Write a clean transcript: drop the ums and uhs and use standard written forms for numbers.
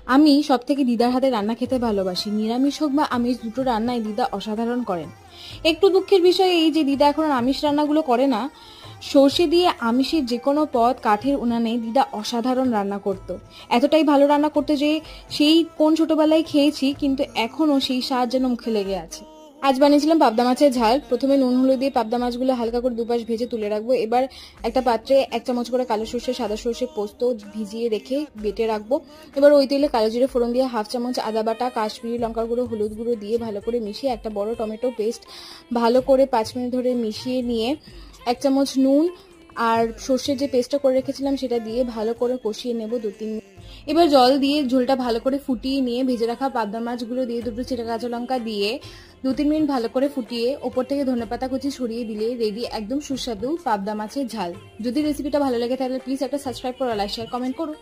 আমি সব থেকে দিদার হাতে রান্না খেতে ভালোবাসি। নিরামিষ হোক বা আমিষ, দুটো রান্নাই দিদা অসাধারণ করেন। একটু দুঃখের বিষয় এই যে দিদা এখন আর আমিষ রান্নাগুলো করে না। সর্ষে দিয়ে আমিষের যে কোনো পদ কাঠের উনানে দিদা অসাধারণ রান্না করতো। এতটাই ভালো রান্না করতো যে সেই কোন ছোটবেলায় খেয়েছি, কিন্তু এখনো সেই স্বাদ যেন মুখে লেগে আছে। আজ বানিয়েছিলাম পাবদা মাছের ঝাল। প্রথমে নুন হলুদ দিয়ে পাবদা মাছগুলো হালকা করে দুপাশ ভেজে তুলে রাখবো। এবার একটা পাত্রে 1 চামচ করে কালো সর্ষে, সাদা সর্ষে, পোস্ত ভিজিয়ে রেখে বেটে রাখবো। এবার ওই তেলে কালো জিরে ফোড়ন দিয়ে 1/2 চামচ আদা বাটা, কাশ্মীরি লঙ্কার গুঁড়ো, হলুদ গুঁড়ো দিয়ে ভালো করে মিশিয়ে একটা বড় টমেটো পেস্ট ভালো করে 5 মিনিট ধরে মিশিয়ে নিয়ে 1 চামচ নুন আর সর্ষের যে পেস্টটা করে রেখেছিলাম সেটা দিয়ে ভালো করে কষিয়ে নেব 2-3 মিনিট। এবার জল দিয়ে ঝোলটা ভালো করে ফুটিয়ে নিয়ে ভেজে রাখা পাবদা মাছগুলো দিয়ে 2টো চেরা কাঁচা লঙ্কা দিয়ে 2-3 মিনিট ভালো করে ফুটিয়ে ওপর থেকে ধনেপাতা কুচি ছড়িয়ে দিলে রেডি একদম সুস্বাদু পাবদা মাছের ঝাল। যদি রেসিপিটা ভালো লাগে তাহলে প্লিজ একটা সাবস্ক্রাইব করো, লাইক শেয়ার কমেন্ট করো।